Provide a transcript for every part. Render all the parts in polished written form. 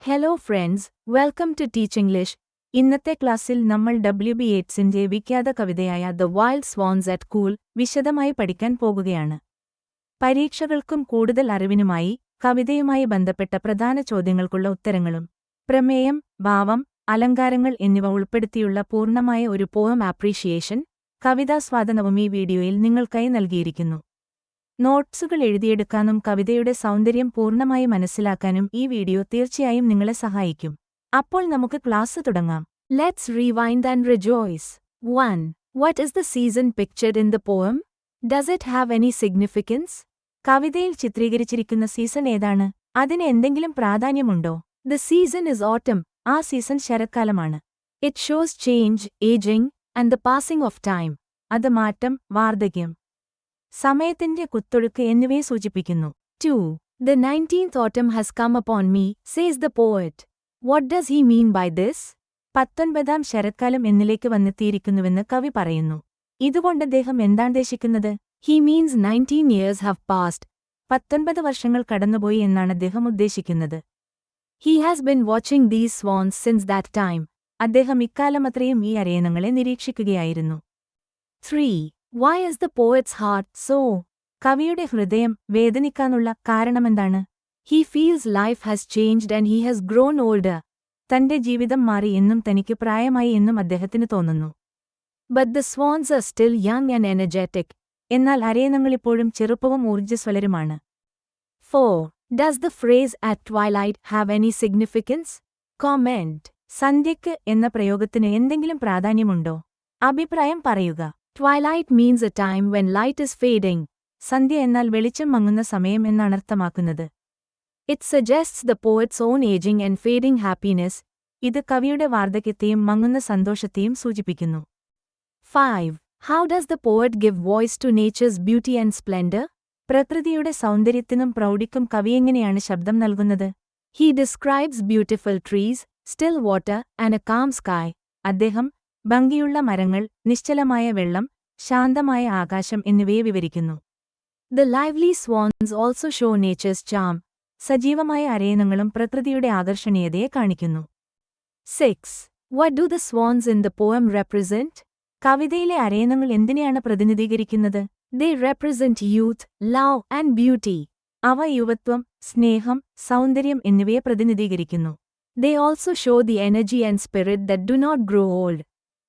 Hello friends, welcome to teach English. ഇന്നത്തെ ക്ലാസ്സിൽ നമ്മൾ W.B. യേറ്റ്സിന്റെ വിഖ്യാത കവിതയായ the wild swans at Coole വിശദമായി പഠിക്കാൻ പോകുകയാണ്. പരീക്ഷകൾക്കും കൂടുതൽ അറിവിനുമായി കവിതയുമായി ബന്ധപ്പെട്ട പ്രധാന ചോദ്യങ്ങൾക്കുള്ള ഉത്തരങ്ങളും പ്രമേയം, ഭാവം, അലങ്കാരങ്ങൾ എന്നിവ ഉൾപ്പെടുത്തിയുള്ള പൂർണ്ണമായ ഒരു പോയം ആപ്രീഷിയേഷൻ കവിതാസ്വാദനവും ഈ വീഡിയോയിൽ നിങ്ങൾക്കായി നൽകിയിരിക്കുന്നു. നോട്ട്സുകൾ എഴുതിയെടുക്കാനും കവിതയുടെ സൗന്ദര്യം പൂർണ്ണമായി മനസ്സിലാക്കാനും ഈ വീഡിയോ തീർച്ചയായും നിങ്ങളെ സഹായിക്കും. അപ്പോൾ നമുക്ക് ക്ലാസ് തുടങ്ങാം. Let's rewind and rejoice. 1. What is the season pictured in the poem? Does it have any significance? കവിതയിൽ ചിത്രീകരിച്ചിരിക്കുന്ന സീസൺ ഏതാണ്? അതിന് എന്തെങ്കിലും പ്രാധാന്യമുണ്ടോ? The season is autumn. ആ season ശരത്കാലമാണ്. It shows change, aging, and the passing of time. അത് മാറ്റം, വാർദ്ധക്യം, സമയത്തിന്റെ കുത്തൊഴുക്ക് എന്നിവയെ സൂചിപ്പിക്കുന്നു. 2. The 19th autumn has come upon me, says the poet. What does he mean by this? 19ാം ശരത്കാലം എന്നിലേക്ക് വന്നെത്തിയിരിക്കുന്നുവെന്ന് കവി പറയുന്നു. ഇതുകൊണ്ട് അദ്ദേഹം എന്താണുദ്ദേശിക്കുന്നത്? He means 19 years have passed. 19 വർഷങ്ങൾ കടന്നുപോയി എന്നാണ് അദ്ദേഹം ഉദ്ദേശിക്കുന്നത്. He has been watching these swans since that time. അദ്ദേഹം ഇക്കാലമത്രയും ഈ അരയന്നങ്ങളെ നിരീക്ഷിക്കുകയായിരുന്നു. 3. Why is the poet's heart so? കവിയുടെ ഹൃദയം വേദനിക്കാനുള്ള കാരണമെന്താണ്? He feels life has changed and he has grown older. തന്റെ ജീവിതം മാറി എന്നും തനിക്ക് പ്രായമായി എന്നും അദ്ദേഹത്തിന് തോന്നുന്നു. But the swans are still young and energetic. എന്നാൽ അരയന്നങ്ങളിപ്പോഴും ചെറുപ്പവും ഊർജ്ജസ്വലരുമാണ്. 4. Does the phrase at twilight have any significance? Comment. സന്ധ്യയ്ക്ക് എന്ന പ്രയോഗത്തിന് എന്തെങ്കിലും പ്രാധാന്യമുണ്ടോ? അഭിപ്രായം പറയുക. Twilight means a time when light is fading. സന്ധ്യ എന്നാൽ വെളിച്ചം മങ്ങുന്ന സമയം എന്നാണർത്ഥമാക്കുന്നത്. It suggests the poet's own aging and fading happiness. ഇത് കവിയുടെ വാർദ്ധക്യത്തെയും മങ്ങുന്ന സന്തോഷത്തെയും സൂചിപ്പിക്കുന്നു. 5. How does the poet give voice to nature's beauty and splendor? പ്രകൃതിയുടെ സൗന്ദര്യത്തിനും പ്രൗഢിക്കും കവിയെങ്ങനെയാണ് ശബ്ദം നൽകുന്നത്? He describes beautiful trees, still water, and a calm sky. അദ്ദേഹം ഭംഗിയുള്ള മരങ്ങൾ, നിശ്ചലമായ വെള്ളം, ശാന്തമായ ആകാശം എന്നിവയെ വിവരിക്കുന്നു. The lively swans also show nature's charm. സജീവമായ അരയന്നങ്ങളും പ്രകൃതിയുടെ ആകർഷണീയതയെ കാണിക്കുന്നു. 6. What do the swans in the poem represent? കവിതയിലെ അരയന്നങ്ങൾ എന്തിനെയാണ് പ്രതിനിധീകരിക്കുന്നത്? They represent youth, love, and beauty. അവ യുവത്വം, സ്നേഹം, സൗന്ദര്യം എന്നിവയെ പ്രതിനിധീകരിക്കുന്നു. They also show the energy and spirit that do not grow old.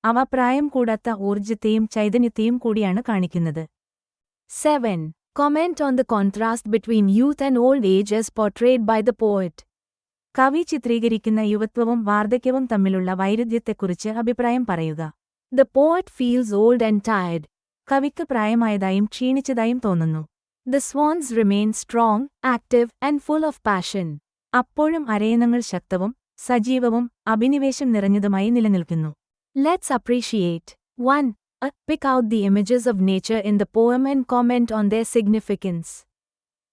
അവ പ്രായം കൂടാത്ത ഊർജ്ജത്തെയും ചൈതന്യത്തെയും കൂടിയാണ് കാണിക്കുന്നത്. 7. Comment on the contrast between youth and old age as portrayed by the poet. കവി ചിത്രീകരിക്കുന്ന യുവത്വവും വാർദ്ധക്യവും തമ്മിലുള്ള വൈരുദ്ധ്യത്തെക്കുറിച്ച് അഭിപ്രായം പറയുക. The poet feels old and tired. കവിക്ക് പ്രായമായതായും ക്ഷീണിച്ചതായും തോന്നുന്നു. The swans remain strong, active, and full of passion. അപ്പോഴും അരയന്നങ്ങൾ ശക്തവും സജീവവും അഭിനിവേശം നിറഞ്ഞതുമായി നിലനിൽക്കുന്നു. Let's appreciate. 1. Pick out the images of nature in the poem and comment on their significance.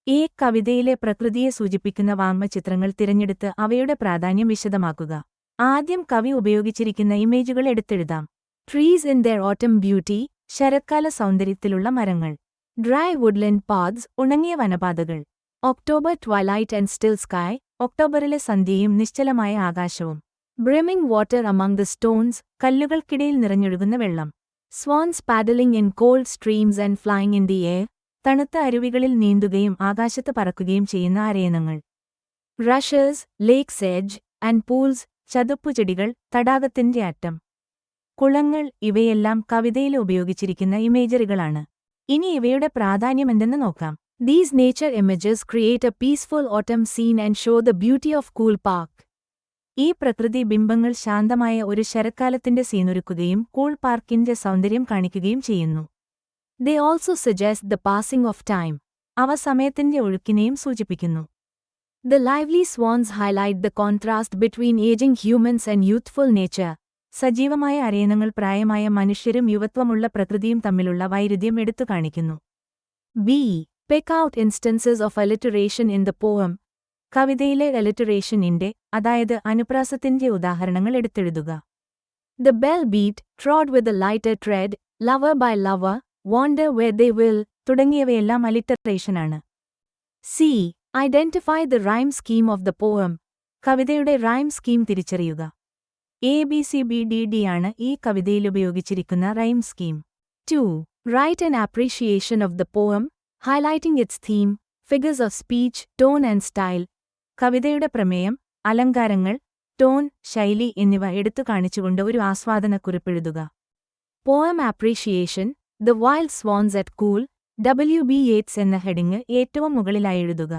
ഈ കവിതയിലെ പ്രകൃതിയെ സൂചിപ്പിക്കുന്ന വാങ്മചിത്രങ്ങൾ തിരഞ്ഞെടുത്ത് അവയുടെ പ്രാധാന്യം വിശദമാക്കുക. ആദ്യം കവി ഉപയോഗിച്ചിരിക്കുന്ന ഇമേജുകൾ എടുത്തെഴുതാം. Trees in their autumn beauty, ശരത്കാല സൗന്ദര്യത്തിലുള്ള മരങ്ങൾ. Dry woodland paths, ഉണങ്ങിയ വനപാതകൾ. October twilight and still sky, ഒക്ടോബറിലെ സന്ധ്യയും നിശ്ചലമായ ആകാശവും. Brimming water among the stones, കല്ലുകൾക്കിടയിൽ നിറഞ്ഞൊഴുകുന്ന വെള്ളം. Swans paddling in cold streams and flying in the air, തണുത്ത അരുവികളിൽ നീന്തുകയും ആകാശത്ത് പറക്കുകയും ചെയ്യുന്ന അരയന്നങ്ങൾ. Rushes, lake's edge, and pools, ചതുപ്പുചെടികൾ, തടാകത്തിന്റെ അറ്റം. കുളങ്ങൾ ഇവയെല്ലാം കവിതയിൽ ഉപയോഗിച്ചിരിക്കുന്ന ഇമേജറികളാണ്. ഇനി ഇവയുടെ പ്രാധാന്യമെന്തെന്ന് നോക്കാം. These nature images create a peaceful autumn scene and show the beauty of Cool Park. ഈ പ്രകൃതി ബിംബങ്ങൾ ശാന്തമായ ഒരു ശരത്കാലത്തിന്റെ സീനൊരുക്കുകയും കൂൾ പാർക്കിന്റെ സൗന്ദര്യം കാണിക്കുകയും ചെയ്യുന്നു. They also suggest the passing of time. അവ സമയത്തിന്റെ ഒഴുക്കിനെയും സൂചിപ്പിക്കുന്നു. The lively swans highlight the contrast between aging humans and youthful nature. സജീവമായ അരയന്നങ്ങൾ പ്രായമായ മനുഷ്യരും യുവത്വമുള്ള പ്രകൃതിയും തമ്മിലുള്ള വൈരുദ്ധ്യം എടുത്തു കാണിക്കുന്നു. B. Pick out instances of alliteration in the poem. കവിതയിലെ alliterationന്റെ, അതായത് അനുപ്രാസത്തിന്റെ ഉദാഹരണങ്ങൾ എടുത്തെഴുതുക. The bell beat, trod with a lighter tread, lover by lover, wander where they will, തുടങ്ങിയവയെല്ലാം alliterationാണ്. C. Identify the rhyme scheme of the poem. കവിതയുടെ rhyme scheme തിരിച്ചറിയുക. ABCBDD ആണ് ഈ കവിതയിൽ ഉപയോഗിച്ചിരിക്കുന്ന rhyme scheme. 2. Write an appreciation of the poem, highlighting its theme, figures of speech, tone and style. കവിതയുടെ പ്രമേയം, അലങ്കാരങ്ങൾ, ടോൺ, ശൈലി എന്നിവ എടുത്തു കാണിച്ചുകൊണ്ട് ഒരു ആസ്വാദനക്കുറിപ്പെഴുതുക. Poem appreciation, the wild swans at Coole, W.B. Yeats എന്ന ഹെഡിംഗ് ഏറ്റവും മുകളിലായി എഴുതുക.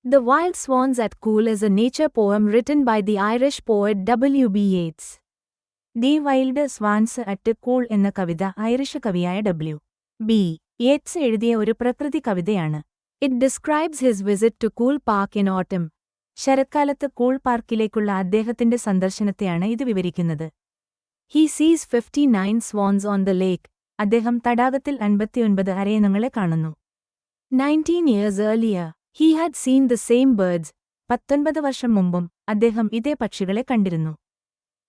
The Wild Swans at Cool is a nature poem written by the Irish poet W.B. Yeats. The wild swans at cool എന്ന കവിത Irish കവിയായ W.B. Yeats എഴുതിയ ഒരു പ്രകൃതി കവിതയാണ്. It describes his visit to Cool Park in autumn. ശരത്കാലത്ത് Coole പാർക്കിലേക്കുള്ള അദ്ദേഹത്തിന്റെ സന്ദർശനത്തെയാണ് ഇത് വിവരിക്കുന്നത്. He sees 59 swans on the lake. അദ്ദേഹം തടാകത്തിൽ 59 അരയന്നങ്ങളെ കാണുന്നു. 19 years earlier, he had seen the same birds. 19 വർഷം മുമ്പും അദ്ദേഹം ഇതേ പക്ഷികളെ കണ്ടിരുന്നു.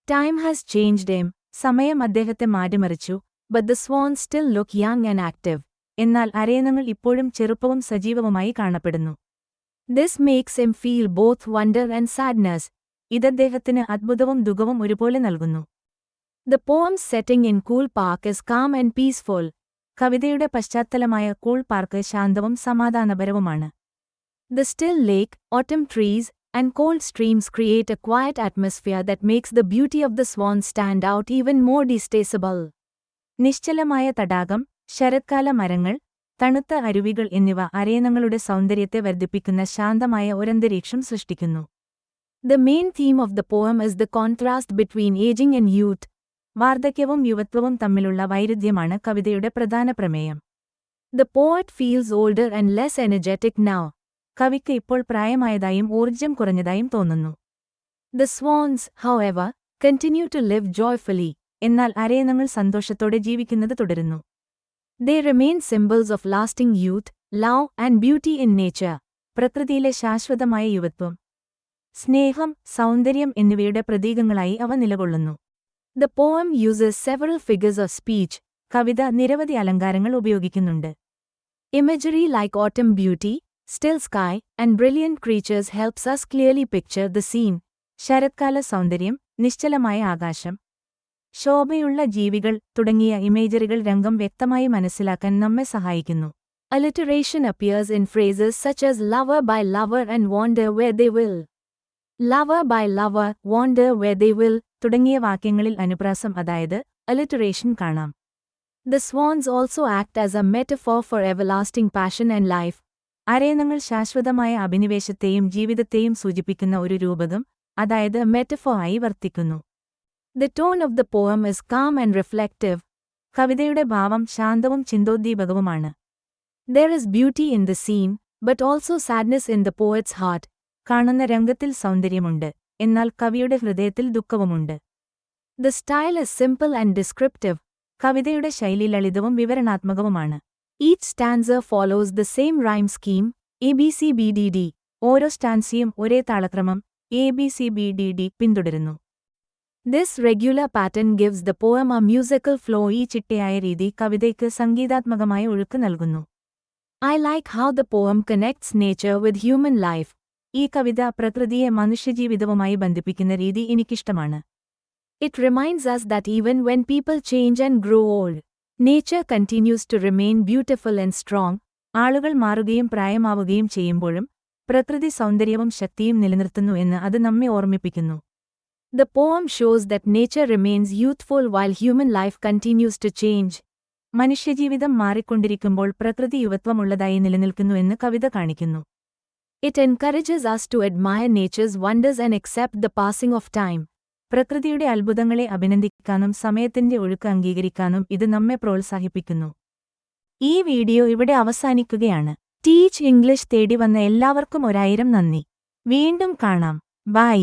Time has changed him. സമയം അദ്ദേഹത്തെ മാറ്റിമറിച്ചു. But the swans still look young and active. എന്നാൽ അരയന്നങ്ങൾ ഇപ്പോഴും ചെറുപ്പവും സജീവവുമായി കാണപ്പെടുന്നു. This makes him feel both wonder and sadness. ഇതദ്ദേഹത്തിന് അത്ഭുതവും ദുഃഖവും ഒരുപോലെ നൽകുന്നു. The poem's setting in Cool Park is calm and peaceful. കവിതയുടെ പശ്ചാത്തലമായ കൂൾ പാർക്ക് ശാന്തവും സമാധാനപരവുമാണ്. The still lake, autumn trees, and cold streams create a quiet atmosphere that makes the beauty of the swan stand out even more distastable. നിശ്ചലമായ തടാകം, ശരത്കാല മരങ്ങൾ, തണുത്ത അരുവികൾ എന്നിവ അരയന്നങ്ങളുടെ സൗന്ദര്യത്തെ വർദ്ധിപ്പിക്കുന്ന ശാന്തമായ ഒരന്തരീക്ഷം സൃഷ്ടിക്കുന്നു. The main theme of the poem is the contrast between aging and youth. വാർദ്ധക്യവും യുവത്വവും തമ്മിലുള്ള വൈരുദ്ധ്യമാണ് കവിതയുടെ പ്രധാന പ്രമേയം. The poet feels older and less energetic now. കവിക്ക് ഇപ്പോൾ പ്രായമായതായും ഊർജ്ജം കുറഞ്ഞതായും തോന്നുന്നു. The swans, however, continue to live joyfully. എന്നാൽ അരയന്നങ്ങൾ സന്തോഷത്തോടെ ജീവിക്കുന്നത് തുടരുന്നു. They remain symbols of lasting youth, love and beauty in nature. പ്രകൃതിയിലെ ശാശ്വതമായ യുവത്വം, സ്നേഹം, സൗന്ദര്യം എന്നിവയുടെ പ്രതീകങ്ങളായി അവ നിലകൊള്ളുന്നു. The poem uses several figures of speech. കവിത നിരവധി അലങ്കാരങ്ങൾ ഉപയോഗിക്കുന്നുണ്ട്. Imagery like autumn beauty, still sky, and brilliant creatures helps us clearly picture the scene. ശരത്കാല സൗന്ദര്യം, നിശ്ചലമായ ആകാശം, ശോഭയുള്ള ജീവികൾ തുടങ്ങിയ ഇമേജറികൾ രംഗം വ്യക്തമായി മനസ്സിലാക്കാൻ നമ്മെ സഹായിക്കുന്നു. Alliteration appears in phrases such as lover by lover and wander where they will. Lover by lover, wander where they will തുടങ്ങിയ വാക്യങ്ങളിൽ അനുപ്രാസം അതായത് alliteration കാണാം. The swans also act as a metaphor for everlasting passion and life. അരയന്നങ്ങൾ ശാശ്വതമായ അഭിനിവേശത്തെയും ജീവിതത്തെയും സൂചിപ്പിക്കുന്ന ഒരു രൂപകം, അതായത് metaphor ആയി വർത്തിക്കുന്നു. The tone of the poem is calm and reflective. കവിതയുടെ ഭാവം ശാന്തവും ചിന്തോദ്ദീപകവുമാണ്. There is beauty in the scene, but also sadness in the poet's heart. കാണുന്ന രംഗത്തിൽ സൗന്ദര്യമുണ്ട്, എന്നാൽ കവിയുടെ ഹൃദയത്തിൽ ദുഃഖവുമുണ്ട്. The style is simple and descriptive. കവിതയുടെ ശൈലി ലളിതവും വിവരണാത്മകവുമാണ്. Each stanza follows the same rhyme scheme, ABCBDD. ഓരോ സ്റ്റാൻസിയും ഒരേ താളക്രമം, ABCBDD പിന്തുടരുന്നു. This regular pattern gives the poem a musical flow. ഈ ചിട്ടയായ രീതി കവിതയ്ക്ക് സംഗീതാത്മകമായ ഒഴുക്ക് നൽകുന്നു. I like how the poem connects nature with human life. ഈ കവിത പ്രകൃതിയെ മനുഷ്യജീവിതവുമായി ബന്ധിപ്പിക്കുന്ന രീതി എനിക്കിഷ്ടമാണ്. It reminds us that even when people change and grow old, nature continues to remain beautiful and strong. ആളുകൾ മാറുകയും പ്രായമാവുകയും ചെയ്യുമ്പോഴും പ്രകൃതി സൗന്ദര്യവും ശക്തിയും നിലനിർത്തുന്നു എന്ന് അത് നമ്മെ ഓർമ്മിപ്പിക്കുന്നു. The poem shows that nature remains youthful while human life continues to change. മനുഷ്യജീവിതം മാറിക്കൊണ്ടിരിക്കുമ്പോൾ പ്രകൃതി യുവത്വമുള്ളതായി നിലനിൽക്കുന്നുവെന്ന് കവിത കാണിക്കുന്നു. It encourages us to admire nature's wonders and accept the passing of time. പ്രകൃതിയുടെ അത്ഭുതങ്ങളെ അഭിനന്ദിക്കാനും സമയത്തിന്റെ ഒഴുക്ക് അംഗീകരിക്കാനും ഇത് നമ്മെ പ്രോത്സാഹിപ്പിക്കുന്നു. ഈ വീഡിയോ ഇവിടെ അവസാനിക്കുകയാണ്. ടീച്ച് ഇംഗ്ലീഷ് തേടി വന്ന എല്ലാവർക്കും 1000 നന്ദി. വീണ്ടും കാണാം. ബൈ.